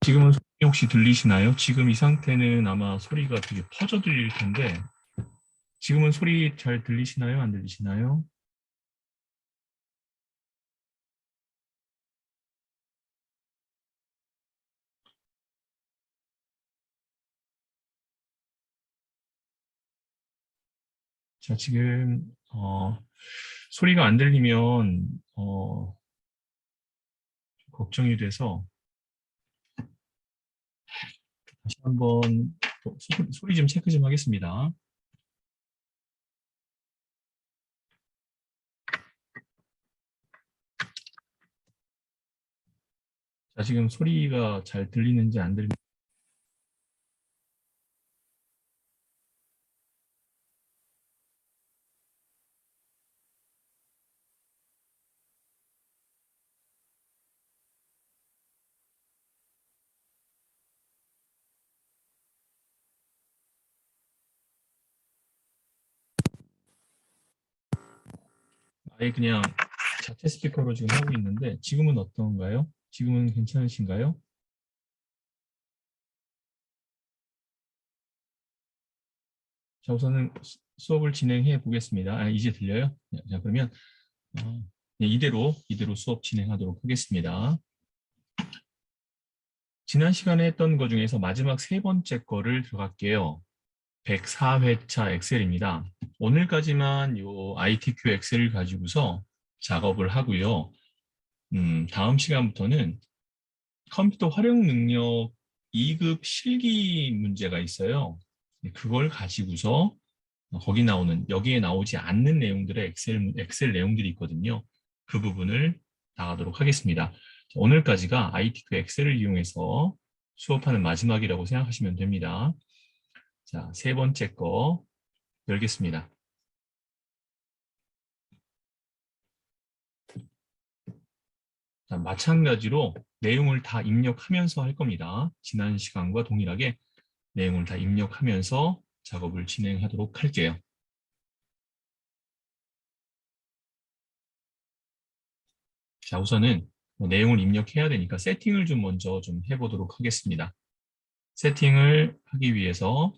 지금은 소리 혹시 들리시나요? 지금 이 상태는 아마 소리가 되게 퍼져 들릴 텐데, 지금은 소리 잘 들리시나요? 안 들리시나요? 자, 지금, 소리가 안 들리면, 걱정이 돼서, 다시 한번 또 소리 좀 체크 좀 하겠습니다. 자, 지금 소리가 잘 들리는지 안 들리는지. 아예 그냥 자체 스피커로 지금 하고 있는데, 지금은 어떤가요? 지금은 괜찮으신가요? 자, 우선은 수업을 진행해 보겠습니다. 아, 이제 들려요? 자, 그러면 네, 이대로 수업 진행하도록 하겠습니다. 지난 시간에 했던 것 중에서 마지막 세 번째 거를 들어갈게요. 104회차 엑셀입니다. 오늘까지만 요 ITQ 엑셀을 가지고서 작업을 하고요. 다음 시간부터는 컴퓨터 활용 능력 2급 실기 문제가 있어요. 그걸 가지고서 여기에 나오지 않는 내용들의 엑셀 내용들이 있거든요. 그 부분을 나가도록 하겠습니다. 오늘까지가 ITQ 엑셀을 이용해서 수업하는 마지막이라고 생각하시면 됩니다. 자, 세 번째 거 열겠습니다. 자, 마찬가지로 내용을 다 입력하면서 할 겁니다. 지난 시간과 동일하게 내용을 다 입력하면서 작업을 진행하도록 할게요. 자, 우선은 내용을 입력해야 되니까 세팅을 좀 먼저 좀 해보도록 하겠습니다. 세팅을 하기 위해서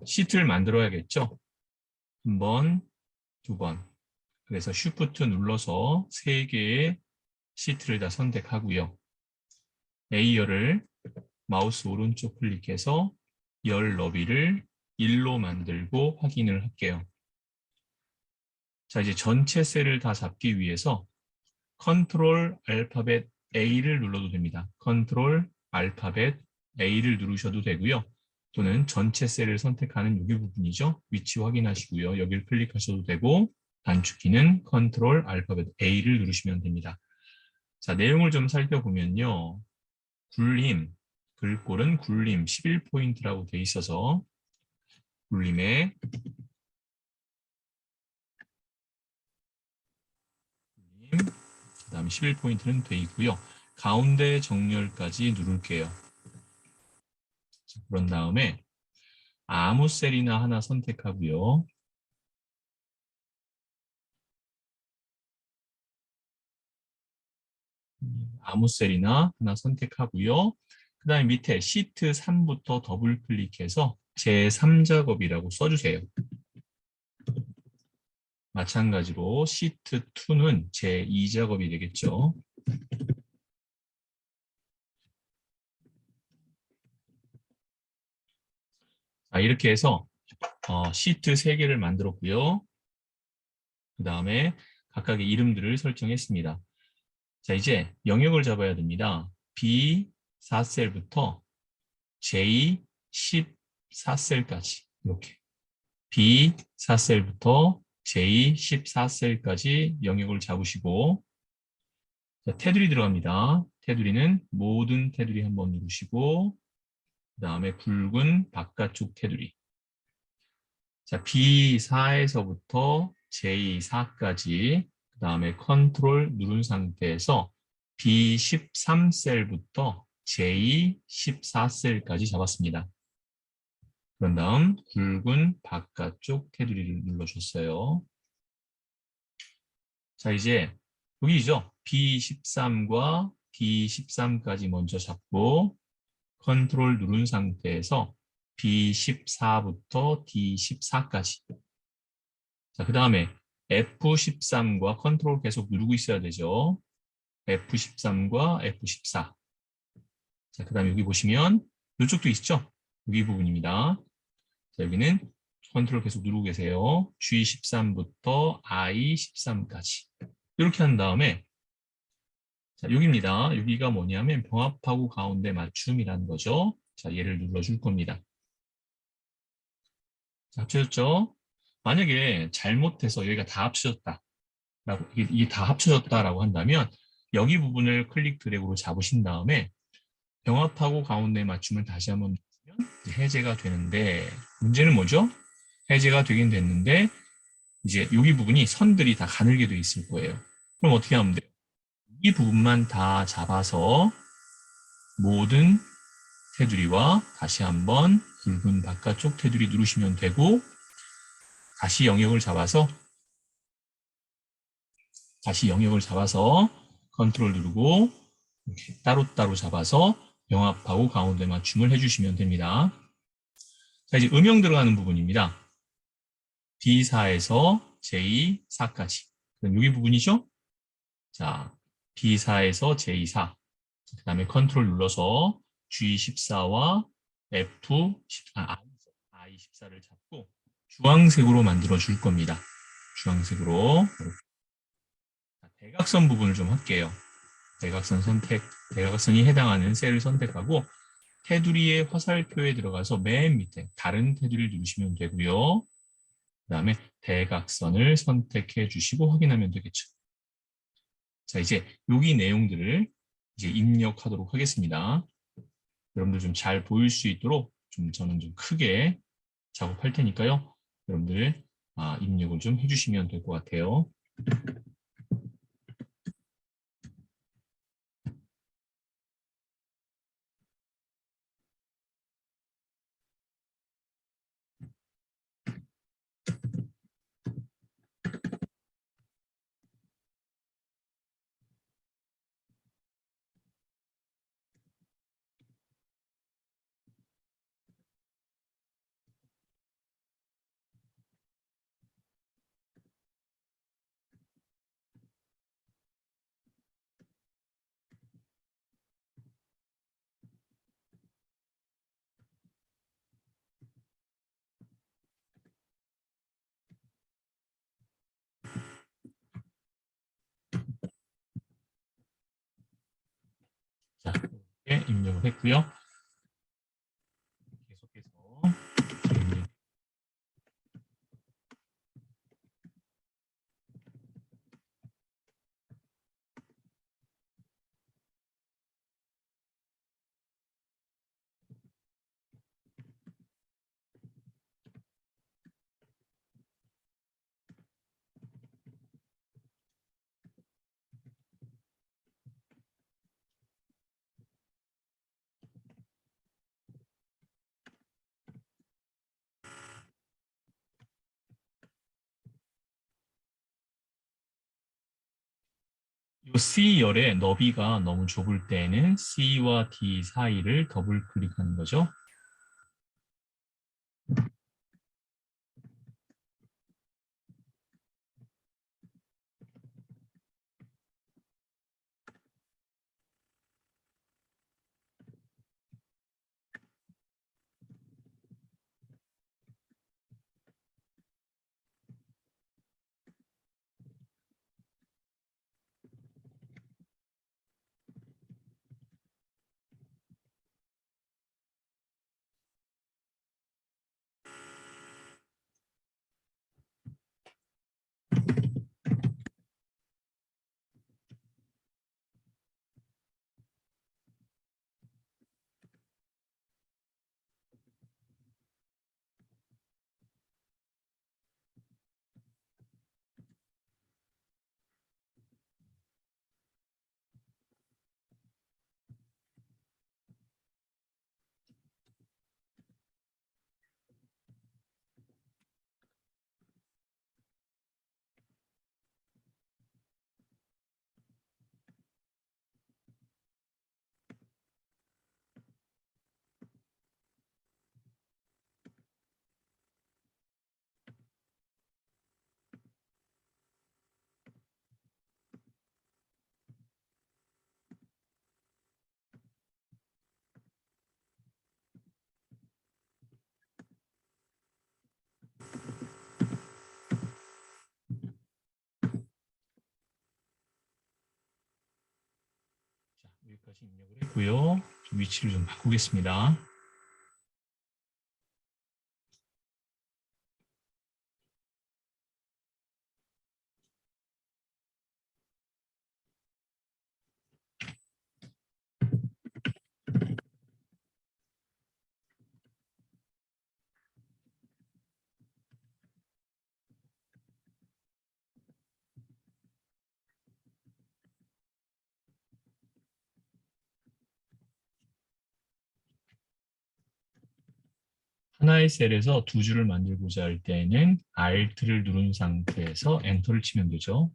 시트를 만들어야겠죠. 한 번, 두 번. 그래서 쉬프트 눌러서 세 개의 시트를 다 선택하고요. A열을 마우스 오른쪽 클릭해서 열 너비를 1로 만들고 확인을 할게요. 자, 이제 전체 셀을 다 잡기 위해서 컨트롤 알파벳 A를 눌러도 됩니다. 컨트롤 알파벳 A를 누르셔도 되고요. 또는 전체 셀을 선택하는 여기 부분이죠. 위치 확인하시고요. 여기를 클릭하셔도 되고 단축키는 컨트롤 알파벳 A를 누르시면 됩니다. 자, 내용을 좀 살펴보면요. 굴림, 글꼴은 굴림 11포인트라고 돼 있어서 굴림에 그다음 11포인트는 돼 있고요. 가운데 정렬까지 누를게요. 자, 그런 다음에 아무 셀이나 하나 선택하고요. 아무 셀이나 하나 선택하고요. 그 다음에 밑에 시트 3부터 더블 클릭해서 제3작업이라고 써주세요. 마찬가지로 시트 2는 제2작업이 되겠죠. 자, 이렇게 해서 시트 3개를 만들었고요. 그 다음에 각각의 이름들을 설정했습니다. 자, 이제 영역을 잡아야 됩니다. B4셀부터 J14셀까지 이렇게 B4셀부터 J14셀까지 영역을 잡으시고 자, 테두리 들어갑니다. 테두리는 모든 테두리 한번 누르시고 그 다음에 굵은 바깥쪽 테두리 자, B4에서부터 J4까지 그 다음에 컨트롤 누른 상태에서 B13셀부터 J14셀까지 잡았습니다. 그런 다음 굵은 바깥쪽 테두리를 눌러줬어요. 자, 이제 여기죠. B13과 D13까지 먼저 잡고 컨트롤 누른 상태에서 B14부터 D14까지. 자, 그 다음에 F13과 컨트롤 계속 누르고 있어야 되죠. F13과 F14. 자, 그 다음에 여기 보시면 이쪽도 있죠? 여기 부분입니다. 자, 여기는 컨트롤 계속 누르고 계세요. G13부터 I13까지. 이렇게 한 다음에 자, 여기입니다. 여기가 뭐냐면 병합하고 가운데 맞춤이라는 거죠. 자, 얘를 눌러줄 겁니다. 자, 합쳐졌죠? 만약에 잘못해서 여기가 다 합쳐졌다. 이게 다 합쳐졌다라고 한다면 여기 부분을 클릭 드래그로 잡으신 다음에 병합하고 가운데 맞춤을 다시 한번 누르면 해제가 되는데 문제는 뭐죠? 해제가 되긴 됐는데 이제 여기 부분이 선들이 다 가늘게 돼 있을 거예요. 그럼 어떻게 하면 돼요? 이 부분만 다 잡아서 모든 테두리와 다시 한번 굵은 바깥쪽 테두리 누르시면 되고 다시 영역을 잡아서 컨트롤 누르고 이렇게 따로따로 잡아서 병합하고 가운데 맞춤을 해주시면 됩니다. 자, 이제 음영 들어가는 부분입니다. B4에서 J4까지. 그럼 여기 부분이죠? 자, B4에서 J4. 그 다음에 컨트롤 눌러서 G14와 I14를 잡고 주황색으로 만들어 줄 겁니다. 주황색으로. 대각선 부분을 좀 할게요. 대각선이 해당하는 셀을 선택하고 테두리의 화살표에 들어가서 맨 밑에 다른 테두리를 누르시면 되고요. 그 다음에 대각선을 선택해 주시고 확인하면 되겠죠. 자, 이제 여기 내용들을 이제 입력하도록 하겠습니다. 여러분들 좀 잘 보일 수 있도록 저는 좀 크게 작업할 테니까요. 여러분들 입력을 좀 해주시면 될 것 같아요. 자, 이렇게 입력을 했고요. 계속해서 이 C열의 너비가 너무 좁을 때는 C와 D 사이를 더블 클릭하는 거죠. 여기까지 입력을 했고요. 좀 위치를 좀 바꾸겠습니다. 하나의 셀에서 두 줄을 만들고자 할 때에는 Alt를 누른 상태에서 엔터를 치면 되죠.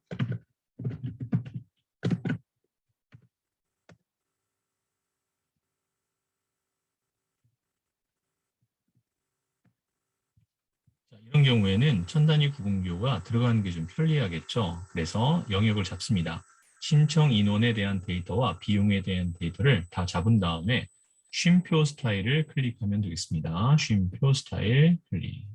자, 이런 경우에는 천 단위 구분기호가 들어가는 게 좀 편리하겠죠. 그래서 영역을 잡습니다. 신청 인원에 대한 데이터와 비용에 대한 데이터를 다 잡은 다음에 쉼표 스타일을 클릭하면 되겠습니다. 쉼표 스타일 클릭.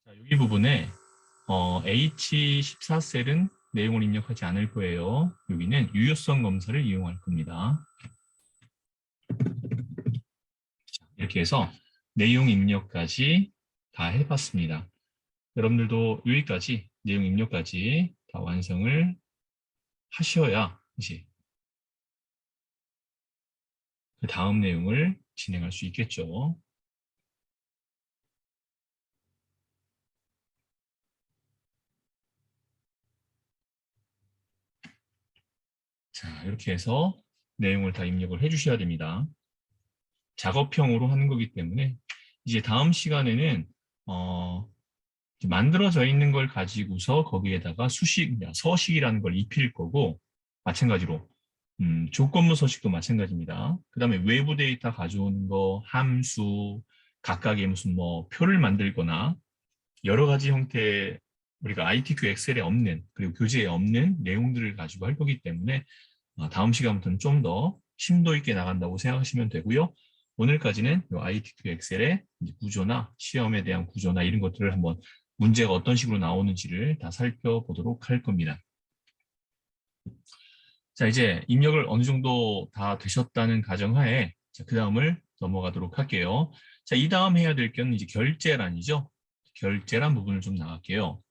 자, 여기 부분에 H14셀은 내용을 입력하지 않을 거예요. 여기는 유효성 검사를 이용할 겁니다. 자, 이렇게 해서 내용 입력까지 다 해봤습니다. 여러분들도 여기까지 내용 입력까지 다 완성을 하셔야 이제 그 다음 내용을 진행할 수 있겠죠. 자, 이렇게 해서 내용을 다 입력을 해주셔야 됩니다. 작업형으로 하는 거기 때문에 이제 다음 시간에는 만들어져 있는 걸 가지고서 거기에다가 수식, 서식이라는 걸 입힐 거고 마찬가지로 조건부 서식도 마찬가지입니다. 그 다음에 외부 데이터 가져오는 거, 함수, 각각의 무슨 뭐 표를 만들거나 여러 가지 형태의 우리가 ITQ 엑셀에 없는 그리고 교재에 없는 내용들을 가지고 할 거기 때문에 다음 시간부터는 좀 더 심도 있게 나간다고 생각하시면 되고요. 오늘까지는 ITQ 엑셀의 구조나 시험에 대한 구조나 이런 것들을 한번 문제가 어떤 식으로 나오는지를 다 살펴보도록 할 겁니다. 자, 이제 입력을 어느 정도 다 되셨다는 가정하에 그 다음을 넘어가도록 할게요. 자, 이 다음 해야 될 건 이제 결제란이죠. 결제란 부분을 좀 나갈게요.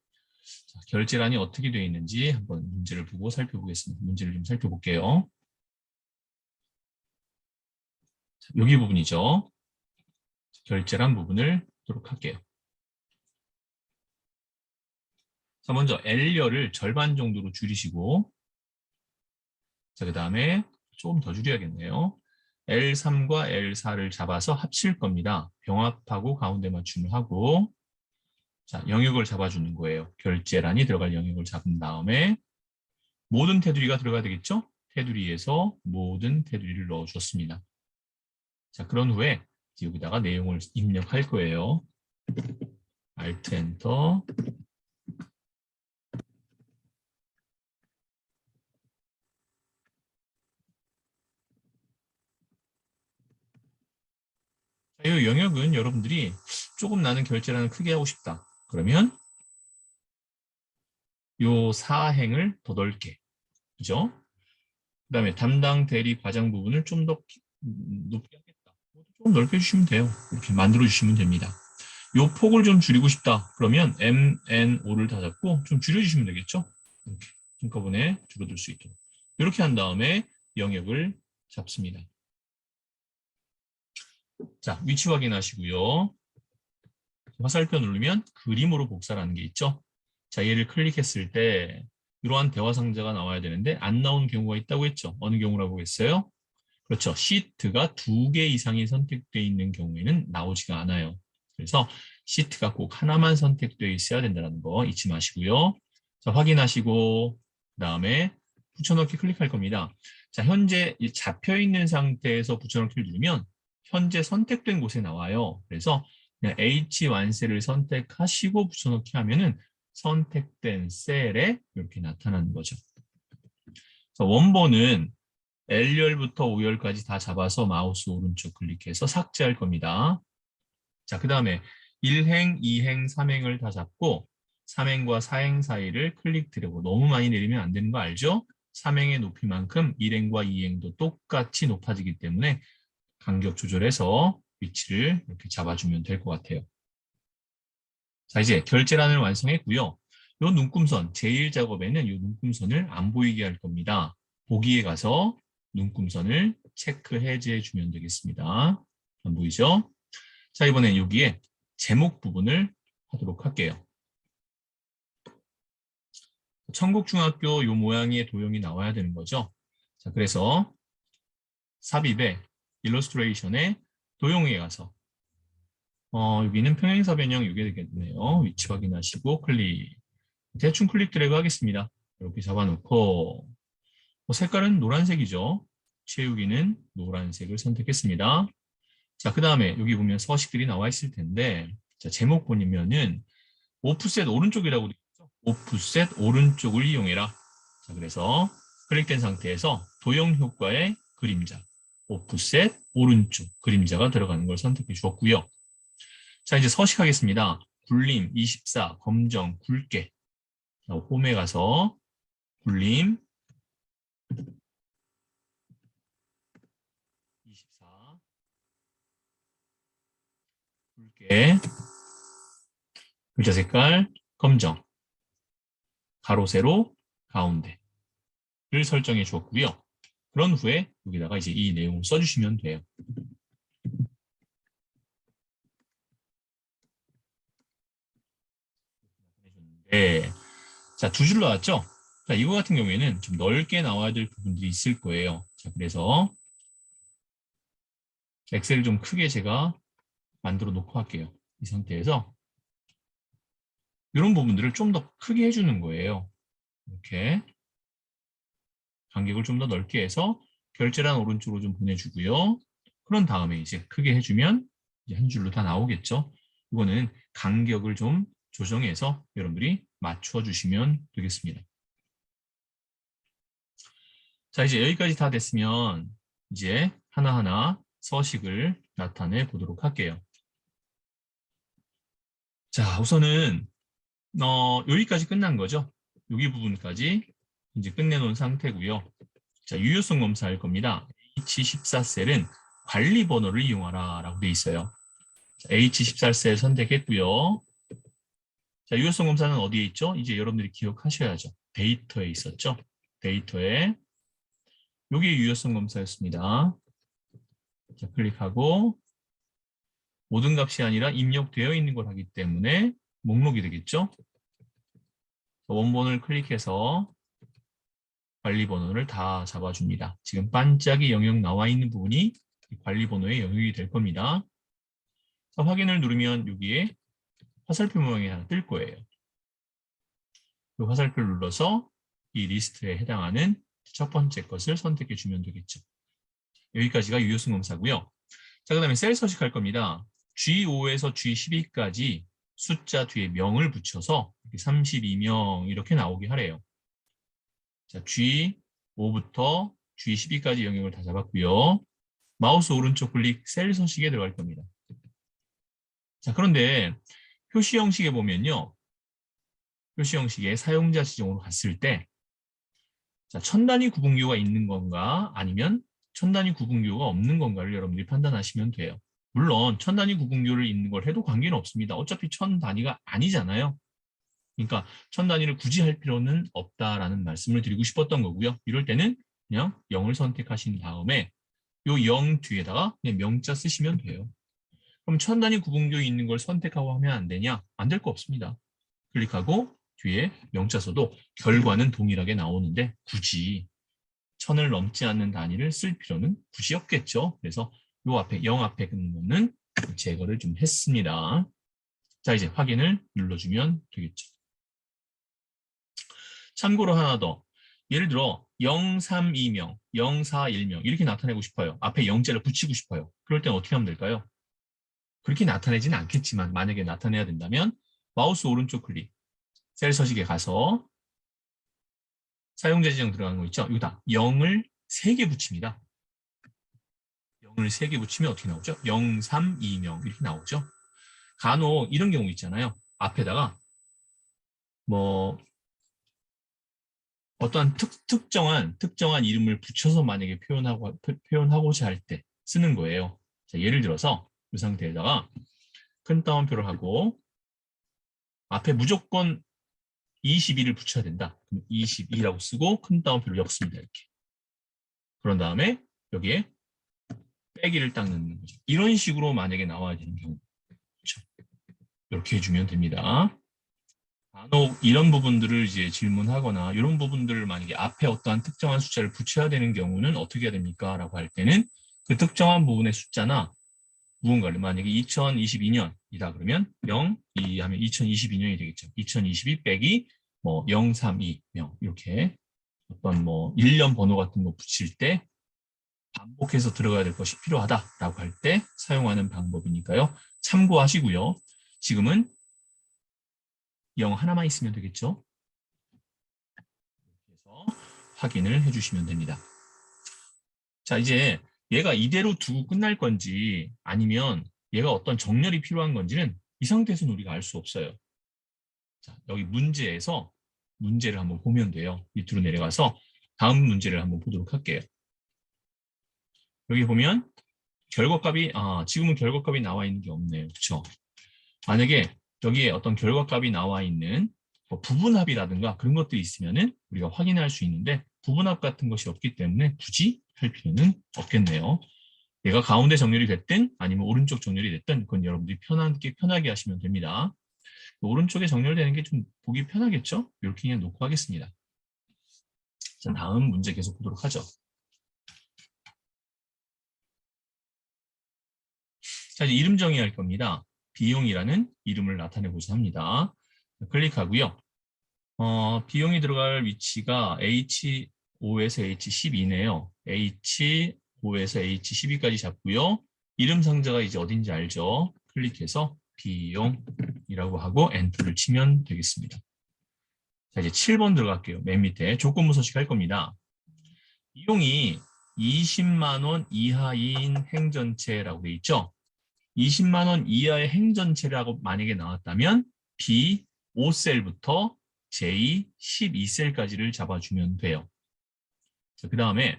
자, 결제란이 어떻게 되어 있는지 한번 문제를 보고 살펴보겠습니다. 문제를 좀 살펴볼게요. 자, 여기 부분이죠. 결제란 부분을 보도록 할게요. 자, 먼저 L열을 절반 정도로 줄이시고 자, 그 다음에 조금 더 줄여야겠네요. L3과 L4를 잡아서 합칠 겁니다. 병합하고 가운데 맞춤을 하고 자, 영역을 잡아주는 거예요. 결제란이 들어갈 영역을 잡은 다음에 모든 테두리가 들어가야 되겠죠? 테두리에서 모든 테두리를 넣어줬습니다. 자, 그런 후에 여기다가 내용을 입력할 거예요. Alt 엔터. 자, 이 영역은 여러분들이 조금 나는 결제란을 크게 하고 싶다. 그러면 요 사행을 더 넓게, 그죠? 그 다음에 담당 대리 과장 부분을 좀 더 높게 하겠다. 좀 넓게 해주시면 돼요. 이렇게 만들어 주시면 됩니다. 요 폭을 좀 줄이고 싶다. 그러면 M, N, O를 다 잡고 좀 줄여주시면 되겠죠? 이렇게 한꺼번에 줄어들 수 있도록. 이렇게 한 다음에 영역을 잡습니다. 자, 위치 확인하시고요. 화살표 누르면 그림으로 복사라는 게 있죠. 자, 얘를 클릭했을 때 이러한 대화 상자가 나와야 되는데 안 나온 경우가 있다고 했죠. 어느 경우라고 했어요? 그렇죠. 시트가 2개 이상이 선택되어 있는 경우에는 나오지가 않아요. 그래서 시트가 꼭 하나만 선택되어 있어야 된다는 거 잊지 마시고요. 자, 확인하시고 그다음에 붙여넣기 클릭할 겁니다. 자, 현재 잡혀 있는 상태에서 붙여넣기를 누르면 현재 선택된 곳에 나와요. 그래서 그냥 H 완셀을 선택하시고 붙여넣기 하면은 선택된 셀에 이렇게 나타나는 거죠. 자, 원본은 L열부터 O열까지 다 잡아서 마우스 오른쪽 클릭해서 삭제할 겁니다. 자, 그 다음에 1행, 2행, 3행을 다 잡고 3행과 4행 사이를 클릭 드래그. 너무 많이 내리면 안 되는 거 알죠? 3행의 높이만큼 1행과 2행도 똑같이 높아지기 때문에 간격 조절해서 위치를 이렇게 잡아주면 될 것 같아요. 자, 이제 결제란을 완성했고요. 요 눈금선, 제1작업에는 이 눈금선을 안 보이게 할 겁니다. 보기에 가서 눈금선을 체크 해제해 주면 되겠습니다. 안 보이죠? 자, 이번엔 여기에 제목 부분을 하도록 할게요. 천국중학교 요 모양의 도형이 나와야 되는 거죠. 자, 그래서 삽입에 일러스트레이션에 도형에 가서 여기는 평행사 변형 이게 되겠네요. 위치 확인하시고 클릭. 대충 클릭 드래그 하겠습니다. 이렇게 잡아놓고 색깔은 노란색이죠. 채우기는 노란색을 선택했습니다. 자, 그 다음에 여기 보면 서식들이 나와 있을 텐데 자, 제목 보면은 오프셋 오른쪽이라고 되어 있죠. 오프셋 오른쪽을 이용해라. 자, 그래서 클릭된 상태에서 도형 효과의 그림자 오프셋 오른쪽 그림자가 들어가는 걸 선택해 주었고요. 자, 이제 서식하겠습니다. 굴림 24 검정 굵게. 자, 홈에 가서 굴림 24 굵게 글자 색깔 검정 가로 세로 가운데를 설정해 주었고요. 그런 후에 여기다가 이제 이 내용을 써주시면 돼요. 네. 자, 두 줄 나왔죠? 자, 이거 같은 경우에는 좀 넓게 나와야 될 부분들이 있을 거예요. 자, 그래서 엑셀을 좀 크게 제가 만들어 놓고 할게요. 이 상태에서 이런 부분들을 좀 더 크게 해주는 거예요. 이렇게 간격을 좀 더 넓게 해서 결제란 오른쪽으로 좀 보내주고요. 그런 다음에 이제 크게 해주면 이제 한 줄로 다 나오겠죠. 이거는 간격을 좀 조정해서 여러분들이 맞춰 주시면 되겠습니다. 자, 이제 여기까지 다 됐으면 이제 하나하나 서식을 나타내 보도록 할게요. 자, 우선은 여기까지 끝난 거죠. 여기 부분까지 이제 끝내놓은 상태고요. 자, 유효성 검사할 겁니다. H14셀은 관리 번호를 이용하라 라고 되어 있어요. 자, H14셀 선택했고요. 자, 유효성 검사는 어디에 있죠? 이제 여러분들이 기억하셔야죠. 데이터에 있었죠. 데이터에 여기에 유효성 검사였습니다. 자, 클릭하고 모든 값이 아니라 입력되어 있는 걸 하기 때문에 목록이 되겠죠. 원본을 클릭해서 관리 번호를 다 잡아줍니다. 지금 반짝이 영역 나와 있는 부분이 관리 번호의 영역이 될 겁니다. 자, 확인을 누르면 여기에 화살표 모양이 하나 뜰 거예요. 이 화살표를 눌러서 이 리스트에 해당하는 첫 번째 것을 선택해 주면 되겠죠. 여기까지가 유효성 검사고요. 자, 그 다음에 셀 서식할 겁니다. G5에서 G12까지 숫자 뒤에 명을 붙여서 32명 이렇게 나오게 하래요. 자, G5부터 G12까지 영역을 다 잡았고요. 마우스 오른쪽 클릭 셀 서식에 들어갈 겁니다. 자, 그런데 표시 형식에 보면요. 표시 형식에 사용자 지정으로 갔을 때 자, 천 단위 구분교가 있는 건가 아니면 천 단위 구분교가 없는 건가를 여러분들이 판단하시면 돼요. 물론 천 단위 구분교를 있는 걸 해도 관계는 없습니다. 어차피 천 단위가 아니잖아요. 그러니까 천 단위를 굳이 할 필요는 없다라는 말씀을 드리고 싶었던 거고요. 이럴 때는 그냥 0을 선택하신 다음에 요 0 뒤에다가 그냥 명자 쓰시면 돼요. 그럼 천 단위 구분교에 있는 걸 선택하고 하면 안 되냐? 안 될 거 없습니다. 클릭하고 뒤에 영자 써도 결과는 동일하게 나오는데 굳이 1000을 넘지 않는 단위를 쓸 필요는 굳이 없겠죠. 그래서 요 앞에 0 앞에 있는 제거를 좀 했습니다. 자, 이제 확인을 눌러주면 되겠죠. 참고로 하나 더. 예를 들어 032명, 041명 이렇게 나타내고 싶어요. 앞에 0자를 붙이고 싶어요. 그럴 땐 어떻게 하면 될까요? 그렇게 나타내지는 않겠지만 만약에 나타내야 된다면 마우스 오른쪽 클릭, 셀 서식에 가서 사용자 지정 들어가는 거 있죠? 여기다 0을 3개 붙입니다. 0을 3개 붙이면 어떻게 나오죠? 032명 이렇게 나오죠. 간혹 이런 경우 있잖아요. 앞에다가 뭐 어떠한 특정한 이름을 붙여서 만약에 표현하고자 할 때 쓰는 거예요. 자, 예를 들어서 이 상태에다가 큰 따옴표를 하고 앞에 무조건 22를 붙여야 된다. 그럼 22라고 쓰고 큰 따옴표를 엮습니다. 이렇게. 그런 다음에 여기에 빼기를 딱 넣는 거죠. 이런 식으로 만약에 나와야 되는 경우. 그렇죠. 이렇게 해주면 됩니다. 간혹 이런 부분들을 이제 질문하거나 이런 부분들을 만약에 앞에 어떠한 특정한 숫자를 붙여야 되는 경우는 어떻게 해야 됩니까? 라고 할 때는 그 특정한 부분의 숫자나 무언가를 만약에 2022년이다 그러면 0, 2 하면 2022년이 되겠죠. 2022 빼기 뭐 032명 이렇게 어떤 뭐 1년 번호 같은 거 붙일 때 반복해서 들어가야 될 것이 필요하다라고 할 때 사용하는 방법이니까요. 참고하시고요. 지금은 0 하나만 있으면 되겠죠. 그래서 확인을 해주시면 됩니다. 자, 이제 얘가 이대로 두고 끝날 건지 아니면 얘가 어떤 정렬이 필요한 건지는 이 상태에서는 우리가 알 수 없어요. 자, 여기 문제에서 문제를 한번 보면 돼요. 밑으로 내려가서 다음 문제를 한번 보도록 할게요. 여기 보면 결과값이 지금은 결과값이 나와 있는 게 없네요. 그렇죠? 만약에 여기에 어떤 결과값이 나와 있는 뭐 부분합이라든가 그런 것들이 있으면은 우리가 확인할 수 있는데 부분합 같은 것이 없기 때문에 굳이 할 필요는 없겠네요. 얘가 가운데 정렬이 됐든 아니면 오른쪽 정렬이 됐든 그건 여러분들이 편하게 하시면 됩니다. 오른쪽에 정렬되는 게 좀 보기 편하겠죠? 이렇게 그냥 놓고 하겠습니다. 자, 다음 문제 계속 보도록 하죠. 자, 이제 이름 정의할 겁니다. 비용이라는 이름을 나타내고자 합니다. 클릭하고요. 비용이 들어갈 위치가 H5에서 H12네요. H5에서 H12까지 잡고요. 이름 상자가 이제 어딘지 알죠? 클릭해서 비용이라고 하고 엔터를 치면 되겠습니다. 자, 이제 7번 들어갈게요. 맨 밑에 조건부 서식 할 겁니다. 비용이 20만 원 이하인 행전체라고 돼 있죠? 20만 원 이하의 행전체라고 만약에 나왔다면 B 5셀부터 J 12셀까지를 잡아주면 돼요. 그 다음에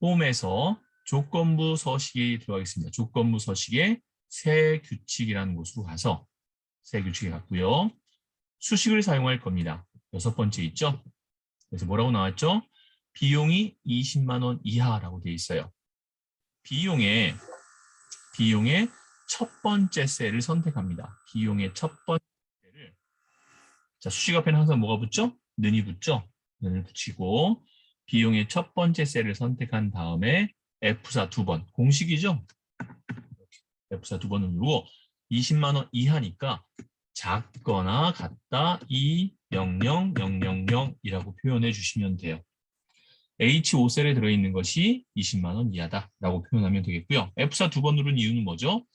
홈에서 조건부 서식이 들어가겠습니다. 조건부 서식에 새 규칙이라는 곳으로 가서 새 규칙에 갔고요. 수식을 사용할 겁니다. 6번째 있죠? 그래서 뭐라고 나왔죠? 비용이 20만 원 이하라고 되어 있어요. 비용의 첫 번째 셀을 선택합니다. 비용의 첫 번째 셀을 자, 수식 앞에는 항상 뭐가 붙죠? 는이 붙죠? 는을 붙이고 비용의 첫 번째 셀을 선택한 다음에 F4 2번 공식이죠? F4 2번을 누르고 20만 원 이하니까 작거나 같다 20000이라고 표현해 주시면 돼요. H5셀에 들어있는 것이 20만 원 이하다라고 표현하면 되겠고요. F4 2번 누른 이유는 뭐죠?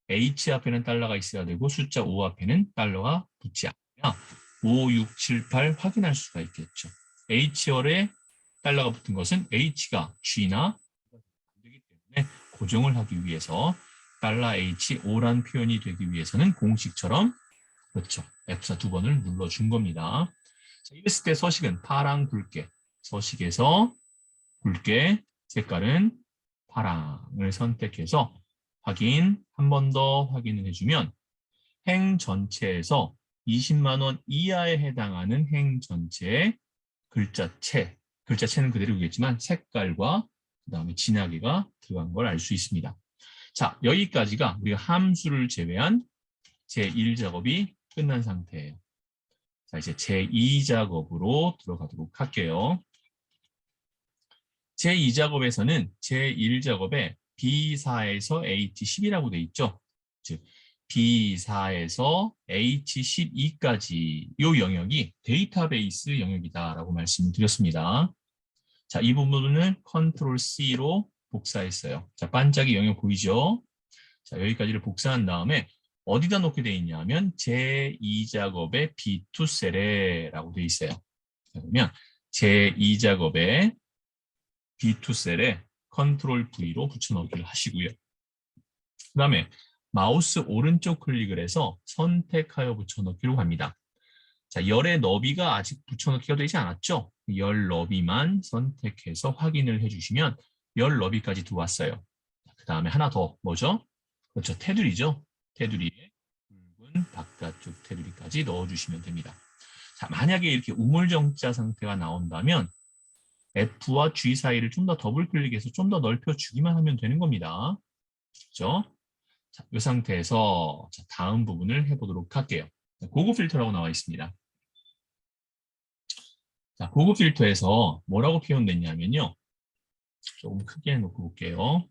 H 앞에는 달러가 있어야 되고 숫자 5 앞에는 달러가 붙지 않아야 5, 6, 7, 8 확인할 수가 있겠죠. H열에 달러가 붙은 것은 H가 G나 안 되기 때문에 고정을 하기 위해서 달러 H5란 표현이 되기 위해서는 공식처럼 그렇죠. F4 2번을 눌러준 겁니다. 자, 이랬을 때 서식은 파랑 붉게 서식에서 붉게 색깔은 파랑을 선택해서 확인 한 번 더 확인을 해주면 행 전체에서 20만 원 이하에 해당하는 행 전체의 글자체는 그대로겠지만 색깔과 그 다음에 진하게가 들어간 걸 알 수 있습니다. 자, 여기까지가 우리가 함수를 제외한 제1작업이 끝난 상태예요. 자, 이제 제2작업으로 들어가도록 할게요. 제2작업에서는 제1작업에 B4에서 H10이라고 돼 있죠. 즉 B4에서 H12까지 이 영역이 데이터베이스 영역이다라고 말씀을 드렸습니다. 자, 이 부분을 컨트롤 C로 복사했어요. 자, 반짝이 영역 보이죠? 자, 여기까지를 복사한 다음에 어디다 놓게 돼 있냐면 제2작업의 B2 셀에라고 돼 있어요. 자, 그러면 제2작업의 B2 셀에 컨트롤 V로 붙여넣기를 하시고요. 그 다음에 마우스 오른쪽 클릭을 해서 선택하여 붙여넣기로 갑니다. 자, 열의 너비가 아직 붙여넣기가 되지 않았죠? 열 너비만 선택해서 확인을 해주시면 열 너비까지 들어왔어요. 그 다음에 하나 더 뭐죠? 그렇죠, 테두리죠. 테두리에 굵은 바깥쪽 테두리까지 넣어주시면 됩니다. 자, 만약에 이렇게 우물정자 상태가 나온다면 F와 G 사이를 좀 더 더블 클릭해서 좀 더 넓혀주기만 하면 되는 겁니다. 그렇죠? 자, 이 상태에서 다음 부분을 해보도록 할게요. 고급 필터라고 나와 있습니다. 자, 고급 필터에서 뭐라고 표현됐냐면요. 조금 크게 해놓고 볼게요.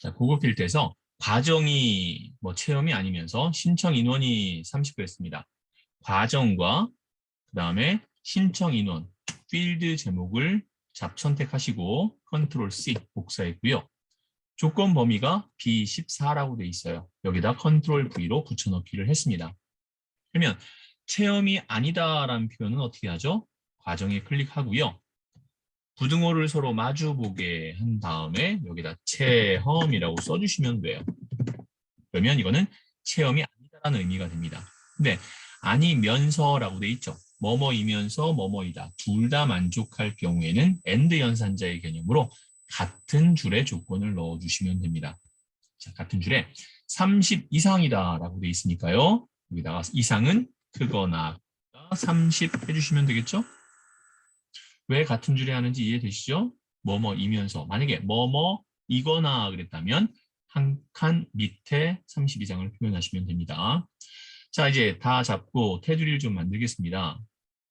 자, 고급 필터에서 과정이 체험이 아니면서 신청 인원이 30배였습니다. 과정과 그 다음에 신청 인원, 필드 제목을 선택하시고 컨트롤 C 복사했고요. 조건 범위가 B14라고 돼 있어요. 여기다 컨트롤 V로 붙여넣기를 했습니다. 그러면 체험이 아니다라는 표현은 어떻게 하죠? 과정에 클릭하고요. 부등호를 서로 마주보게 한 다음에 여기다 체험이라고 써주시면 돼요. 그러면 이거는 체험이 아니다라는 의미가 됩니다. 근데 아니면서라고 돼 있죠. 뭐뭐이면서 뭐뭐이다. 둘 다 만족할 경우에는 AND 연산자의 개념으로 같은 줄에 조건을 넣어주시면 됩니다. 자, 같은 줄에 30 이상이다라고 돼 있으니까요. 여기다가 이상은 크거나 30 해주시면 되겠죠? 왜 같은 줄에 하는지 이해되시죠? 뭐뭐이면서 만약에 뭐뭐이거나 그랬다면 한 칸 밑에 30 이상을 표현하시면 됩니다. 자, 이제 다 잡고 테두리를 좀 만들겠습니다.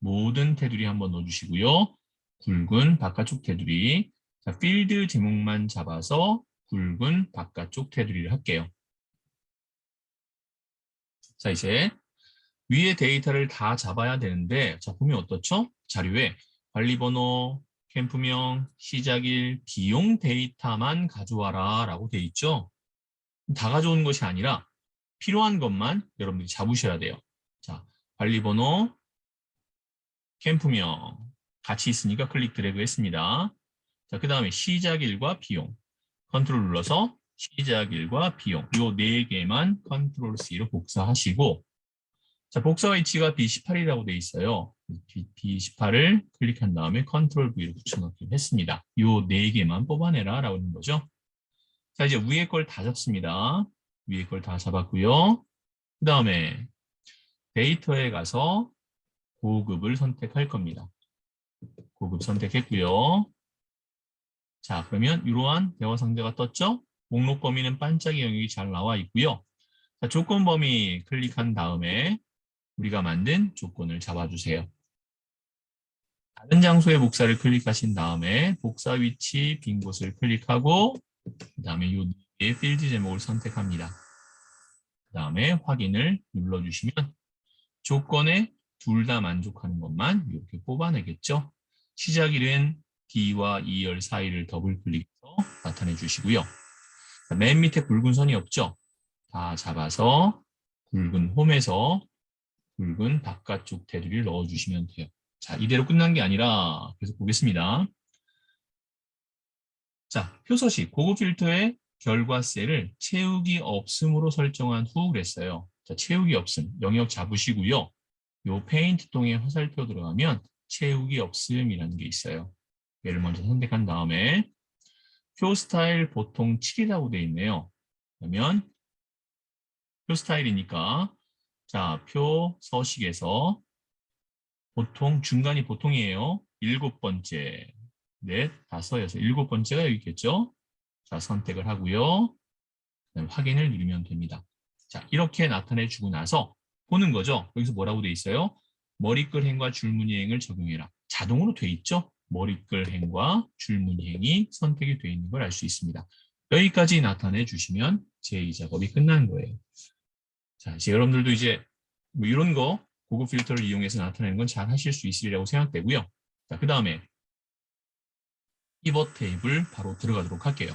모든 테두리 한번 넣어주시고요. 굵은 바깥쪽 테두리. 자, 필드 제목만 잡아서 굵은 바깥쪽 테두리를 할게요. 자, 이제 위에 데이터를 다 잡아야 되는데, 자, 보면 어떻죠? 자료에 관리번호, 캠프명, 시작일, 비용 데이터만 가져와라 라고 돼 있죠. 다 가져오는 것이 아니라 필요한 것만 여러분들이 잡으셔야 돼요. 자, 관리번호, 캠프명 같이 있으니까 클릭 드래그 했습니다. 자, 그 다음에 시작일과 비용. 컨트롤 눌러서 시작일과 비용. 요 네 개만 컨트롤 C로 복사하시고, 자, 복사 위치가 B18이라고 돼 있어요. B18을 클릭한 다음에 컨트롤 V로 붙여넣기를 했습니다. 요 네 개만 뽑아내라 라고 하는 거죠. 자, 이제 위에 걸 다 잡습니다. 위에 걸 다 잡았고요. 그 다음에 데이터에 가서 고급을 선택할 겁니다. 고급 선택했고요. 자, 그러면 이러한 대화 상자가 떴죠? 목록 범위는 반짝이 영역이 잘 나와 있고요. 자, 조건 범위 클릭한 다음에 우리가 만든 조건을 잡아주세요. 다른 장소의 복사를 클릭하신 다음에 복사 위치 빈 곳을 클릭하고 그 다음에 이 필드 제목을 선택합니다. 그 다음에 확인을 눌러주시면 조건에 둘 다 만족하는 것만 이렇게 뽑아내겠죠. 시작일은 D와 2열 사이를 더블 클릭해서 나타내 주시고요. 맨 밑에 굵은 선이 없죠. 다 잡아서 굵은 홈에서 굵은 바깥쪽 테두리를 넣어주시면 돼요. 자, 이대로 끝난 게 아니라 계속 보겠습니다. 자, 표서식 고급 필터의 결과 셀을 채우기 없음으로 설정한 후 그랬어요. 자, 채우기 없음 영역 잡으시고요. 요 페인트 통에 화살표 들어가면 채우기 없음이라는 게 있어요. 얘를 먼저 선택한 다음에 표 스타일 보통 7이라고 되어 있네요. 그러면 표 스타일이니까 자, 표 서식에서 보통 중간이 보통이에요. 7번째, 넷, 다섯, 여섯, 7번째가 여기 있겠죠. 자, 선택을 하고요. 그다음에 확인을 누르면 됩니다. 자, 이렇게 나타내주고 나서 보는 거죠. 여기서 뭐라고 돼 있어요? 머리끌 행과 줄무늬 행을 적용해라. 자동으로 돼 있죠? 머리끌 행과 줄무늬 행이 선택이 되어 있는 걸 알 수 있습니다. 여기까지 나타내 주시면 제2 작업이 끝난 거예요. 자, 이제 여러분들도 이제 뭐 이런 거 고급 필터를 이용해서 나타내는 건 잘 하실 수 있으리라고 생각되고요. 자, 그 다음에 피벗 테이블 바로 들어가도록 할게요.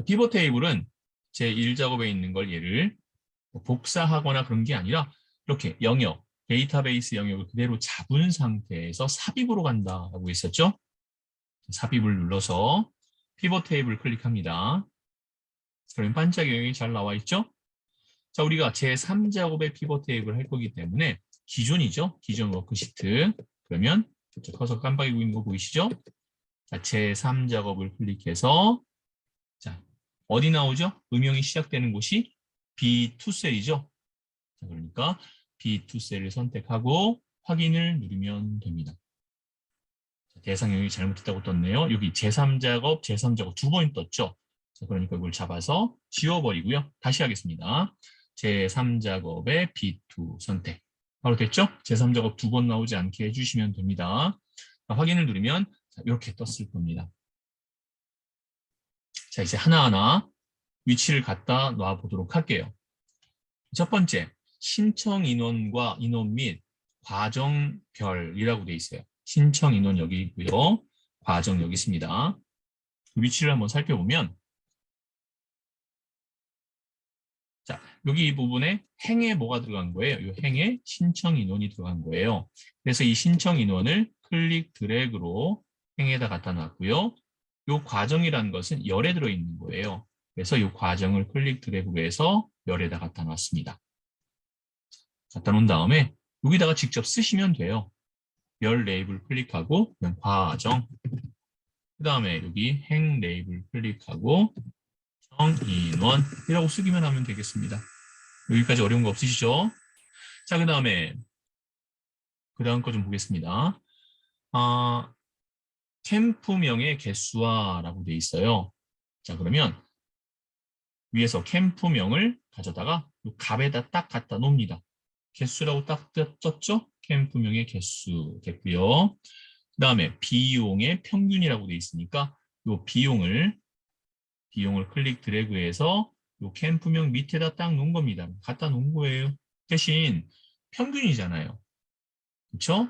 피벗 테이블은 제1 작업에 있는 걸 얘를 복사하거나 그런 게 아니라 이렇게 영역, 데이터베이스 영역을 그대로 잡은 상태에서 삽입으로 간다라고 했었죠. 삽입을 눌러서 피벗 테이블 클릭합니다. 그러면 반짝 영역이 잘 나와 있죠? 자, 우리가 제3작업의 피벗 테이블을 할 거기 때문에 기존이죠. 기존 워크시트. 그러면 커서 깜빡이고 있는 거 보이시죠? 자, 제3작업을 클릭해서 자, 어디 나오죠? 음영이 시작되는 곳이 B2 셀이죠. 자, 그러니까 B2 셀을 선택하고 확인을 누르면 됩니다. 자, 대상 영역이 잘못됐다고 떴네요. 여기 제3작업, 제3작업 두 번 떴죠. 자, 그러니까 이걸 잡아서 지워버리고요. 다시 하겠습니다. 제3작업의 B2 선택. 바로 됐죠? 제3작업 두 번 나오지 않게 해주시면 됩니다. 자, 확인을 누르면 자, 이렇게 떴을 겁니다. 자, 이제 하나하나 위치를 갖다 놔 보도록 할게요. 첫 번째, 신청 인원과 인원 및 과정별이라고 되어 있어요. 신청 인원 여기 있고요. 과정 여기 있습니다. 위치를 한번 살펴보면 자, 여기 이 부분에 행에 뭐가 들어간 거예요? 이 행에 신청 인원이 들어간 거예요. 그래서 이 신청 인원을 클릭 드래그로 행에다 갖다 놨고요. 이 과정이라는 것은 열에 들어있는 거예요. 그래서 이 과정을 클릭 드래그로 해서 열에다 갖다 놨습니다. 갖다 놓은 다음에 여기다가 직접 쓰시면 돼요. 열 레이블 클릭하고 그냥 과정 그 다음에 여기 행 레이블 클릭하고 정인원이라고 쓰기만 하면 되겠습니다. 여기까지 어려운 거 없으시죠? 자, 그 다음 거 좀 보겠습니다. 캠프명의 개수화라고 돼 있어요. 자, 그러면 위에서 캠프명을 가져다가 이 값에다 딱 갖다 놓습니다. 개수라고 딱 떴죠? 캠프명의 개수 됐고요. 그 다음에 비용의 평균이라고 돼 있으니까 이 비용을 클릭 드래그해서 이 캠프명 밑에다 딱 놓은 겁니다. 갖다 놓은 거예요. 대신 평균이잖아요. 그렇죠?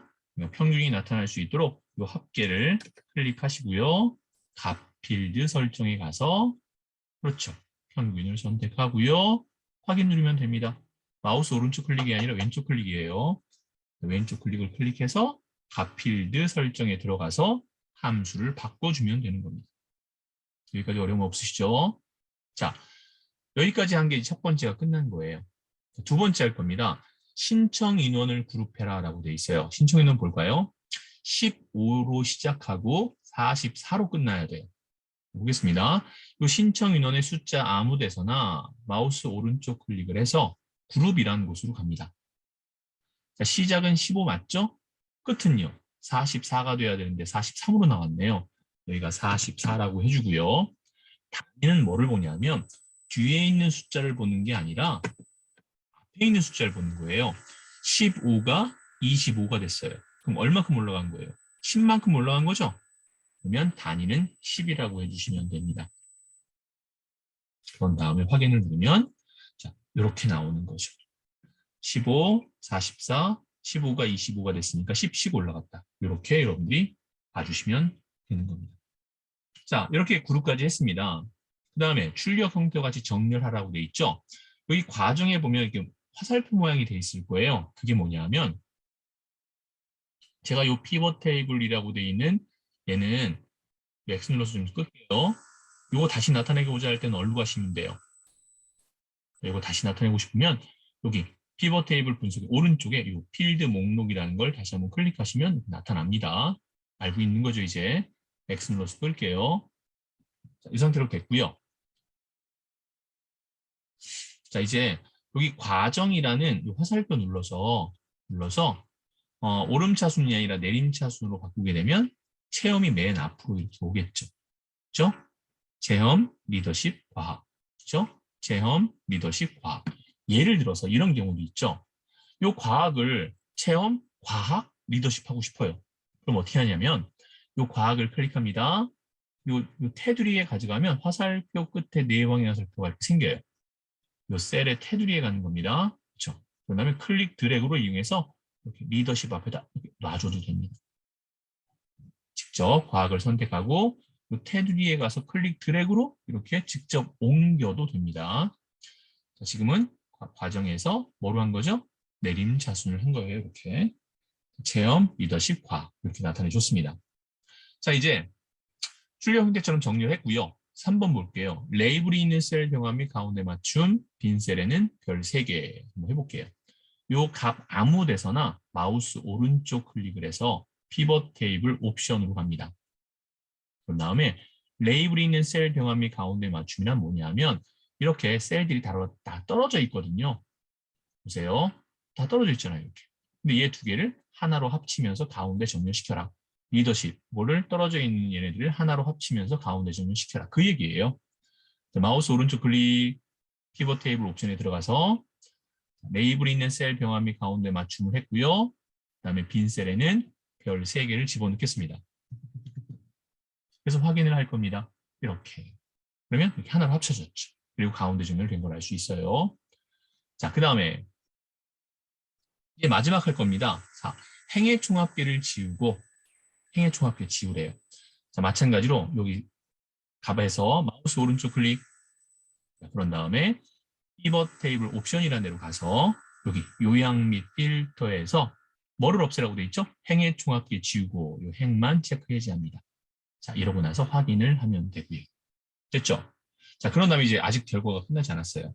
평균이 나타날 수 있도록 이 합계를 클릭하시고요. 값 필드 설정에 가서 그렇죠. 평균을 선택하고요. 확인 누르면 됩니다. 마우스 오른쪽 클릭이 아니라 왼쪽 클릭이에요. 왼쪽 클릭을 클릭해서 값 필드 설정에 들어가서 함수를 바꿔주면 되는 겁니다. 여기까지 어려움 없으시죠? 자, 여기까지 한 게 첫 번째가 끝난 거예요. 두 번째 할 겁니다. 신청 인원을 그룹해라 라고 돼 있어요. 신청 인원 볼까요? 15로 시작하고 44로 끝나야 돼요. 보겠습니다. 이 신청 인원의 숫자 아무 데서나 마우스 오른쪽 클릭을 해서 그룹이라는 곳으로 갑니다. 자, 시작은 15 맞죠? 끝은요. 44가 돼야 되는데 43으로 나왔네요. 여기가 44라고 해주고요. 단위는 뭐를 보냐면 뒤에 있는 숫자를 보는 게 아니라 앞에 있는 숫자를 보는 거예요. 15가 25가 됐어요. 그럼 얼마큼 올라간 거예요? 10만큼 올라간 거죠? 그러면 단위는 10이라고 해주시면 됩니다. 그런 다음에 확인을 누르면 자, 이렇게 나오는 거죠. 15, 44, 15가 25가 됐으니까 10씩 올라갔다. 이렇게 여러분들이 봐주시면 되는 겁니다. 자, 이렇게 그룹까지 했습니다. 그 다음에 출력 형태와 같이 정렬하라고 돼 있죠. 여기 과정에 보면 이렇게 화살표 모양이 돼 있을 거예요. 그게 뭐냐면 제가 이 피벗 테이블이라고 돼 있는 얘는 엑스 눌러서 좀 끌게요. 이거 다시 나타내고자 할 때는 얼로 가시면 돼요. 이거 다시 나타내고 싶으면 여기 피벗 테이블 분석의 오른쪽에 이 필드 목록이라는 걸 다시 한번 클릭하시면 나타납니다. 알고 있는 거죠, 이제. 엑스 눌러서 끌게요. 자, 이 상태로 됐고요. 자, 이제 여기 과정이라는 이 화살표 눌러서 오름차순이 아니라 내림차순으로 바꾸게 되면 체험이 맨 앞으로 이렇게 오겠죠. 그렇죠? 체험, 리더십, 과학. 그렇죠? 체험, 리더십, 과학. 예를 들어서 이런 경우도 있죠. 요 과학을 체험, 과학, 리더십 하고 싶어요. 그럼 어떻게 하냐면 요 과학을 클릭합니다. 요 테두리에 가져가면 화살표 끝에 네 방향 화살표가 이렇게 생겨요. 요 셀의 테두리에 가는 겁니다. 그렇죠? 그다음에 클릭 드래그로 이용해서 이렇게 리더십 앞에다 이렇게 놔줘도 됩니다. 직접 과학을 선택하고 요 테두리에 가서 클릭 드래그로 이렇게 직접 옮겨도 됩니다. 자, 지금은 과정에서 뭐로 한 거죠? 내림차순을 한 거예요. 이렇게 체험, 리더십, 과학 이렇게 나타내 줬습니다. 자, 이제 출력 형태처럼 정리를 했고요. 3번 볼게요. 레이블이 있는 셀 병합 및 가운데 맞춤, 빈 셀에는 별 3개 한번 해볼게요. 요 값 아무 데서나 마우스 오른쪽 클릭을 해서 피벗 테이블 옵션으로 갑니다. 그 다음에 레이블이 있는 셀 병합 및 가운데 맞춤이란 뭐냐면 이렇게 셀들이 다 떨어져 있거든요. 보세요. 다 떨어져 있잖아요. 이렇게. 근데 얘 두 개를 하나로 합치면서 가운데 정렬시켜라. 리더십, 뭐를 떨어져 있는 얘네들을 하나로 합치면서 가운데 정렬시켜라. 그 얘기예요. 마우스 오른쪽 클릭, 피벗 테이블 옵션에 들어가서 레이블이 있는 셀 병합 및 가운데 맞춤을 했고요. 그다음에 빈 셀에는 별 3개를 집어넣겠습니다. 그래서 확인을 할 겁니다. 이렇게. 그러면 이렇게 하나로 합쳐졌죠. 그리고 가운데 정렬된 걸 알 수 있어요. 자, 그 다음에 이제 마지막 할 겁니다. 자, 행의 총합계를 지우고 행의 총합계 지우래요. 자, 마찬가지로 여기 갑에서 마우스 오른쪽 클릭. 자, 그런 다음에 피벗 테이블 옵션이라는 데로 가서 여기 요약 및 필터에서 뭐를 없애라고 되어 있죠? 행의 총합계 지우고 이 행만 체크해야지 합니다. 자, 이러고 나서 확인을 하면 되고요. 됐죠? 자, 그런 다음에 이제 아직 결과가 끝나지 않았어요.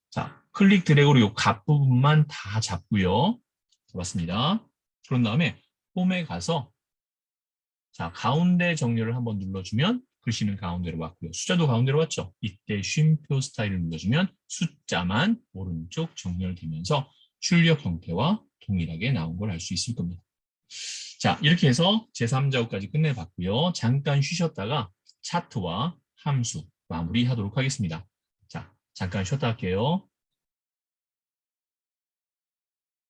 자, 클릭 드래그로 이 값 부분만 다 잡고요. 잡았습니다. 그런 다음에 홈에 가서 자, 가운데 정렬을 한번 눌러주면 글씨는 가운데로 왔고요. 숫자도 가운데로 왔죠. 이때 쉼표 스타일을 눌러주면 숫자만 오른쪽 정렬되면서 출력 형태와 동일하게 나온 걸 알 수 있을 겁니다. 자, 이렇게 해서 제3작업까지 끝내봤고요. 잠깐 쉬셨다가 차트와 함수 마무리하도록 하겠습니다. 자, 잠깐 쉬었다 할게요.